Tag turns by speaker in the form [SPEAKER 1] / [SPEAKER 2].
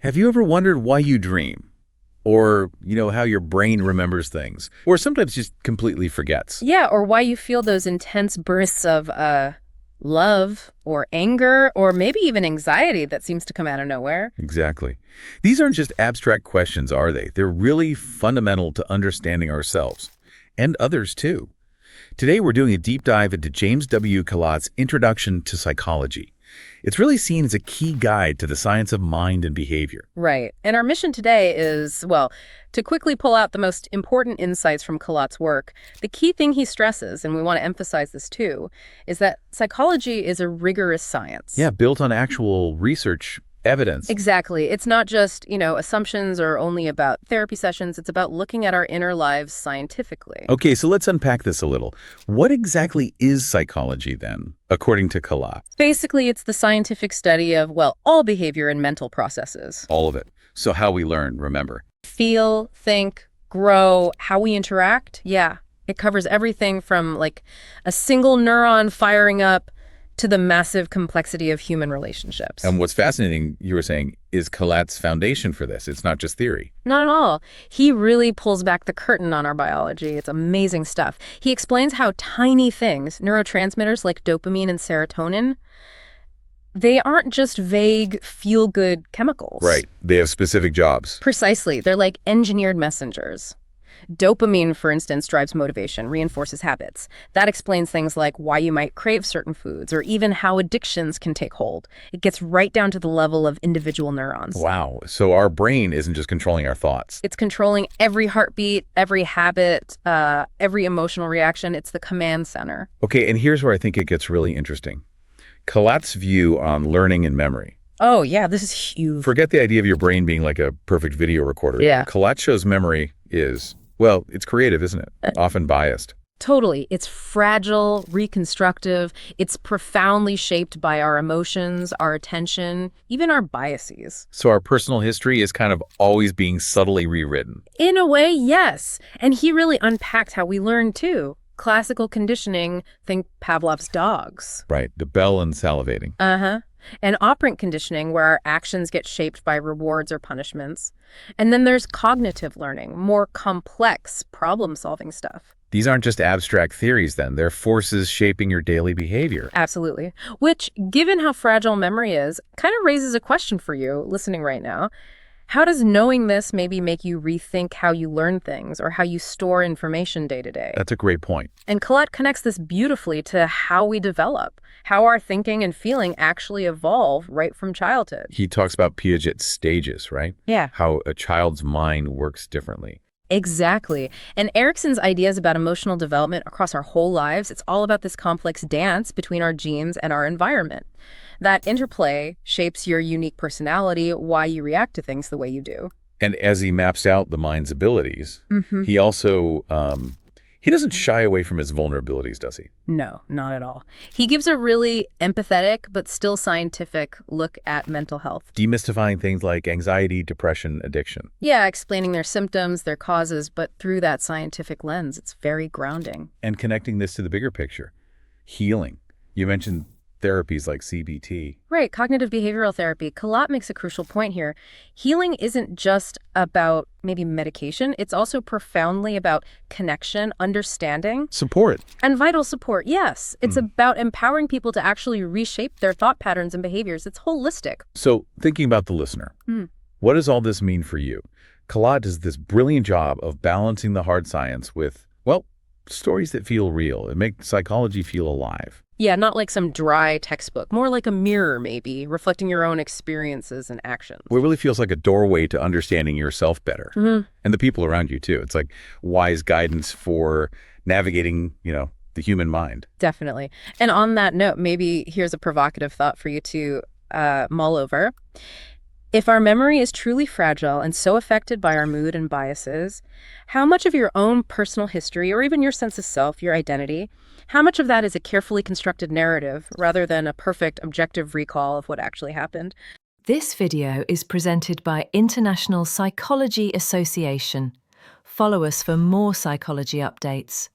[SPEAKER 1] Have you ever wondered why you dream? Or, how your brain remembers things? Or sometimes just completely forgets?
[SPEAKER 2] Yeah, or why you feel those intense bursts of love or anger or maybe even anxiety that seems to come out of nowhere.
[SPEAKER 1] Exactly. These aren't just abstract questions, are they? They're really fundamental to understanding ourselves. And others, too. Today, we're doing a deep dive into James W. Kalat's Introduction to Psychology. It's really seen as a key guide to the science of mind and behavior.
[SPEAKER 2] Right. And our mission today is, to quickly pull out the most important insights from Kalat's work. The key thing he stresses, and we want to emphasize this too, is that psychology is a rigorous science.
[SPEAKER 1] Yeah, built on actual research evidence.
[SPEAKER 2] Exactly. It's not just, assumptions or only about therapy sessions. It's about looking at our inner lives scientifically.
[SPEAKER 1] Okay, so let's unpack this a little. What exactly is psychology then, according to Kalat?
[SPEAKER 2] Basically, it's the scientific study of, all behavior and mental processes.
[SPEAKER 1] All of it. So how we learn, remember.
[SPEAKER 2] Feel, think, grow, how we interact. Yeah, it covers everything from a single neuron firing up to the massive complexity of human relationships.
[SPEAKER 1] And what's fascinating, you were saying, is Kalat's foundation for this. It's not just theory.
[SPEAKER 2] Not at all. He really pulls back the curtain on our biology. It's amazing stuff. He explains how tiny things, neurotransmitters like dopamine and serotonin, they aren't just vague, feel-good chemicals.
[SPEAKER 1] Right. They have specific jobs.
[SPEAKER 2] Precisely. They're like engineered messengers. Dopamine, for instance, drives motivation, reinforces habits. That explains things like why you might crave certain foods or even how addictions can take hold. It gets right down to the level of individual neurons.
[SPEAKER 1] Wow. So our brain isn't just controlling our thoughts.
[SPEAKER 2] It's controlling every heartbeat, every habit, every emotional reaction. It's the command center.
[SPEAKER 1] Okay, and here's where I think it gets really interesting. Kalat's view on learning and memory.
[SPEAKER 2] Oh, yeah, this is huge.
[SPEAKER 1] Forget the idea of your brain being like a perfect video recorder.
[SPEAKER 2] Yeah.
[SPEAKER 1] Kalat shows memory is, it's creative, isn't it? Often biased.
[SPEAKER 2] Totally. It's fragile, reconstructive. It's profoundly shaped by our emotions, our attention, even our biases.
[SPEAKER 1] So our personal history is kind of always being subtly rewritten.
[SPEAKER 2] In a way, yes. And he really unpacked how we learn, too. Classical conditioning, think Pavlov's dogs.
[SPEAKER 1] Right. The bell and salivating.
[SPEAKER 2] Uh-huh. And operant conditioning, where our actions get shaped by rewards or punishments. And then there's cognitive learning, more complex problem-solving stuff.
[SPEAKER 1] These aren't just abstract theories, then. They're forces shaping your daily behavior.
[SPEAKER 2] Absolutely. Which, given how fragile memory is, kind of raises a question for you listening right now. How does knowing this maybe make you rethink how you learn things or how you store information day to day?
[SPEAKER 1] That's a great point.
[SPEAKER 2] And Kalat connects this beautifully to how we develop, how our thinking and feeling actually evolve right from childhood.
[SPEAKER 1] He talks about Piaget's stages, right?
[SPEAKER 2] Yeah.
[SPEAKER 1] How a child's mind works differently.
[SPEAKER 2] Exactly. And Erikson's ideas about emotional development across our whole lives, it's all about this complex dance between our genes and our environment. That interplay shapes your unique personality, why you react to things the way you do.
[SPEAKER 1] And as he maps out the mind's abilities, he also, he doesn't shy away from his vulnerabilities, does he?
[SPEAKER 2] No, not at all. He gives a really empathetic but still scientific look at mental health.
[SPEAKER 1] Demystifying things like anxiety, depression, addiction.
[SPEAKER 2] Yeah, explaining their symptoms, their causes, but through that scientific lens. It's very grounding.
[SPEAKER 1] And connecting this to the bigger picture. Healing. You mentioned therapies like CBT.
[SPEAKER 2] Right, cognitive behavioral therapy. Kalat makes a crucial point here. Healing isn't just about maybe medication. It's also profoundly about connection, understanding.
[SPEAKER 1] Support.
[SPEAKER 2] And vital support, yes. It's about empowering people to actually reshape their thought patterns and behaviors. It's holistic.
[SPEAKER 1] So thinking about the listener, what does all this mean for you? Kalat does this brilliant job of balancing the hard science with, stories that feel real. It makes psychology feel alive.
[SPEAKER 2] Yeah, not like some dry textbook, more like a mirror, maybe, reflecting your own experiences and actions.
[SPEAKER 1] Well, it really feels like a doorway to understanding yourself better and the people around you, too. It's like wise guidance for navigating, the human mind.
[SPEAKER 2] Definitely. And on that note, maybe here's a provocative thought for you to mull over. If our memory is truly fragile and so affected by our mood and biases, how much of your own personal history or even your sense of self, your identity, how much of that is a carefully constructed narrative rather than a perfect objective recall of what actually happened?
[SPEAKER 3] This video is presented by International Psychology Association. Follow us for more psychology updates.